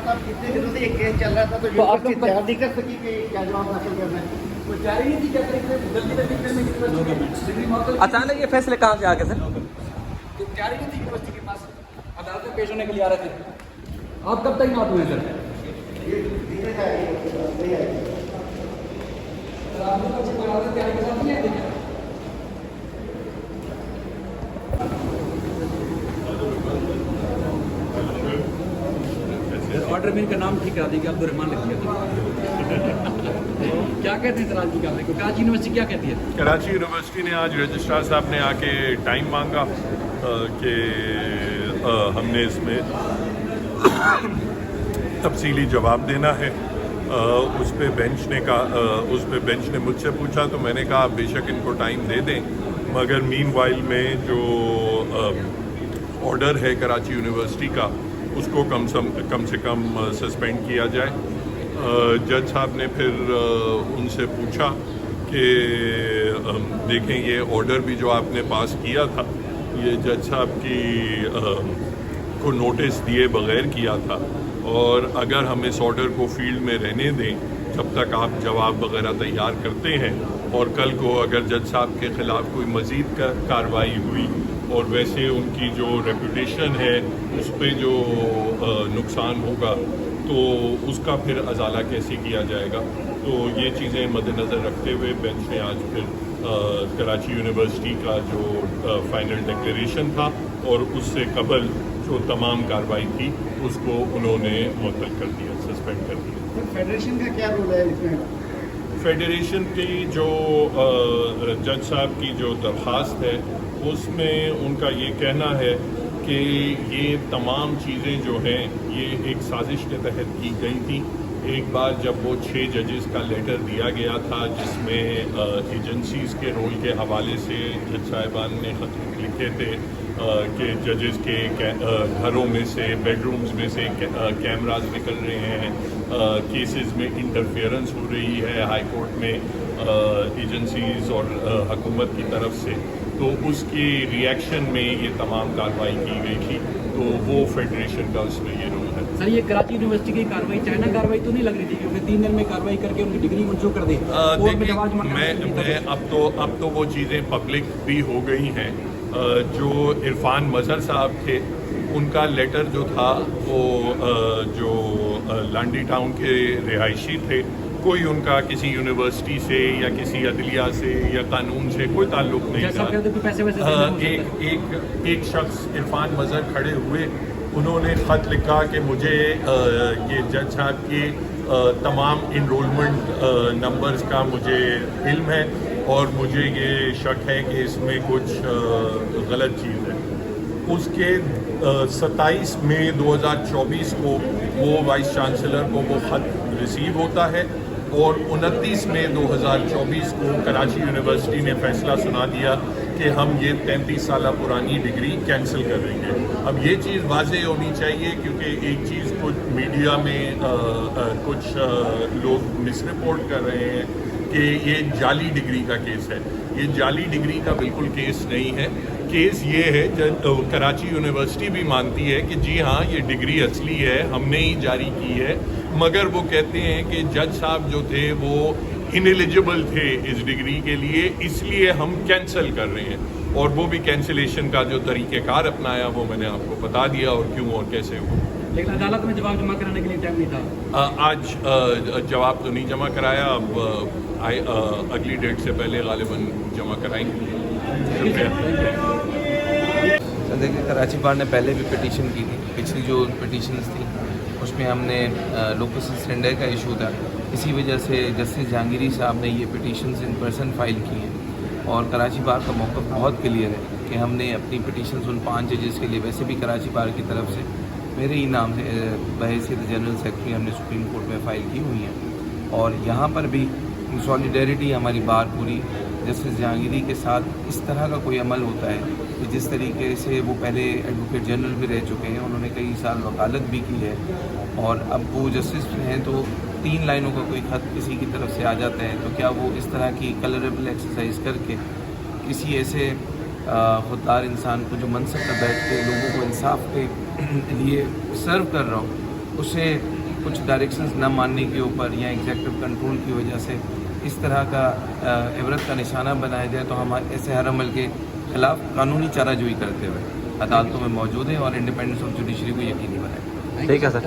अब कितने दिनों से ये केस चल रहा था तो यूनिवर्सिटी तैयार नहीं कर सकी कि क्या जवाब हासिल करना है, वो तैयार ही नहीं थी जल्दी अचानक ये फैसले कहाँ से आ गए सर? तैयारी नहीं थी यूनिवर्सिटी के पास। अदालत में पेश होने के लिए आ रहे थे आप, कब तक बात हुए सर? ये धीरे जाएगी। ऑर्डर में इनका नाम ठीक करा दी कि अब्दुल रहमान लिख दिया था। क्या कहते हैं सर आज की कार्रवाई को? कराची यूनिवर्सिटी क्या कहती है? कराची यूनिवर्सिटी ने आज रजिस्ट्रार साहब ने आके टाइम मांगा कि हमने इसमें तफसीली जवाब देना है। उस पे बेंच ने मुझसे पूछा तो मैंने कहा बेशक इनको टाइम दे दें, मगर मीनवाइल में जो ऑर्डर है कराची यूनिवर्सिटी का उसको कम से कम सस्पेंड किया जाए। जज साहब ने फिर उनसे पूछा कि देखें ये ऑर्डर भी जो आपने पास किया था ये जज साहब की को नोटिस दिए बगैर किया था, और अगर हम इस ऑर्डर को फील्ड में रहने दें जब तक आप जवाब वगैरह तैयार करते हैं, और कल को अगर जज साहब के ख़िलाफ़ कोई मज़ीद कार्रवाई हुई और वैसे उनकी जो रेपुटेशन है उस पर जो नुकसान होगा तो उसका फिर अजाला कैसे किया जाएगा। तो ये चीज़ें मद्देनज़र रखते हुए बेंच ने आज फिर कराची यूनिवर्सिटी का जो फाइनल डिक्लेरेशन था और उससे कबल जो तमाम कार्रवाई थी उसको उन्होंने मुअत्तल कर दिया, सस्पेंड कर दिया। फेडरेशन का क्या रोल है इसमें? फेडरेशन की जो जज साहब की जो दरख्वास्त है उसमें उनका ये कहना है कि ये तमाम चीज़ें जो हैं ये एक साजिश के तहत की गई थी। एक बार जब वो 6 जजेस का लेटर दिया गया था जिसमें एजेंसीज़ के रोल के हवाले से जज साहिबान ने ख़त लिखे थे कि जजेस के घरों में से, बेडरूम्स में से कैमरास निकल रहे हैं, केसेस में इंटरफेरेंस हो रही है हाई कोर्ट में एजेंसीज़ और हुकूमत की तरफ से, तो उसकी रिएक्शन में ये तमाम कार्रवाई की गई थी। तो वो फेडरेशन का उसमें ये रोल है। सर ये कराची यूनिवर्सिटी की कार्रवाई चाइना कार्रवाई तो नहीं लग रही थी, क्योंकि 3 दिन में कार्रवाई करके उनकी डिग्री मंजूर कर दी। मैं अब तो वो चीज़ें पब्लिक भी हो गई हैं। जो इरफान मजहर साहब थे उनका लेटर जो था वो जो लांडी टाउन के रिहायशी थे, कोई उनका किसी यूनिवर्सिटी से या किसी अदलिया से या कानून से कोई ताल्लुक नहीं था। एक शख्स इरफान मजहर खड़े हुए, उन्होंने ख़त लिखा कि मुझे ये जज साहब के तमाम इनरोलमेंट नंबर्स का मुझे इल्म है और मुझे ये शक है कि इसमें कुछ गलत चीज़ है। उसके 27 मई 2024 को वो वाइस चांसलर को वो ख़त रिसीव होता है और 29 मई 2024 को कराची यूनिवर्सिटी ने फैसला सुना दिया कि हम ये 33 साल पुरानी डिग्री कैंसिल कर देंगे। अब ये चीज़ वाज़ेह होनी चाहिए क्योंकि एक चीज़ कुछ मीडिया में कुछ लोग मिसरिपोर्ट कर रहे हैं कि ये जाली डिग्री का केस है। ये जाली डिग्री का बिल्कुल केस नहीं है। केस ये है कराची यूनिवर्सिटी भी मानती है कि जी हाँ ये डिग्री असली है, हमने ही जारी की है, मगर वो कहते हैं कि जज साहब जो थे वो इनएलिजिबल थे इस डिग्री के लिए, इसलिए हम कैंसिल कर रहे हैं। और वो भी कैंसिलेशन का जो तरीक़ेकार अपनाया वो मैंने आपको बता दिया और क्यों और कैसे हुआ। लेकिन अदालत में जवाब जमा कराने के लिए टाइम नहीं था। आज जवाब तो नहीं जमा कराया, अब अगली डेट से पहले गालिबन जमा कराएंगे। शुक्रिया। देखिए कराची बार ने पहले भी पिटीशन की थी, पिछली जो पिटीशंस थी उसमें हमने लोकस स्टैंडर का इशू था, इसी वजह से जस्टिस जहांगीरी साहब ने ये पिटीशंस इन पर्सन फाइल की हैं। और कराची बार का मौक़िफ़ बहुत क्लियर है कि हमने अपनी पिटीशंस उन 5 जजेस के लिए वैसे भी कराची बार की तरफ से मेरे ही नाम से बहैसियत जनरल सेक्रेटरी हमने सुप्रीम कोर्ट में फ़ाइल की हुई हैं। और यहाँ पर भी सॉलिडेरिटी हमारी बार पूरी जस्टिस जहांगीरी के साथ इस तरह का कोई अमल होता है कि जिस तरीके से वो पहले एडवोकेट जनरल भी रह चुके हैं, उन्होंने कई साल वकालत भी की है और अब वो जस्टिस हैं, तो 3 लाइनों का कोई ख़त किसी की तरफ से आ जाता है तो क्या वो इस तरह की कलरेबल एक्सरसाइज करके किसी ऐसे खुददार इंसान को जो मनसब पर बैठ के लोगों को इंसाफ के लिए सर्व कर रहा हो اسے کچھ ڈائریکشنز نہ ماننے کے اوپر یا ایگزیکٹو کنٹرول کی وجہ سے اس طرح کا عبرت کا نشانہ بنایا جائے تو ہم ایسے ہر عمل کے خلاف قانونی چارہ جوئی کرتے ہوئے عدالتوں میں موجود ہیں اور انڈیپینڈنس آف جوڈیشری کو یقینی بنائیں. ٹھیک ہے سر.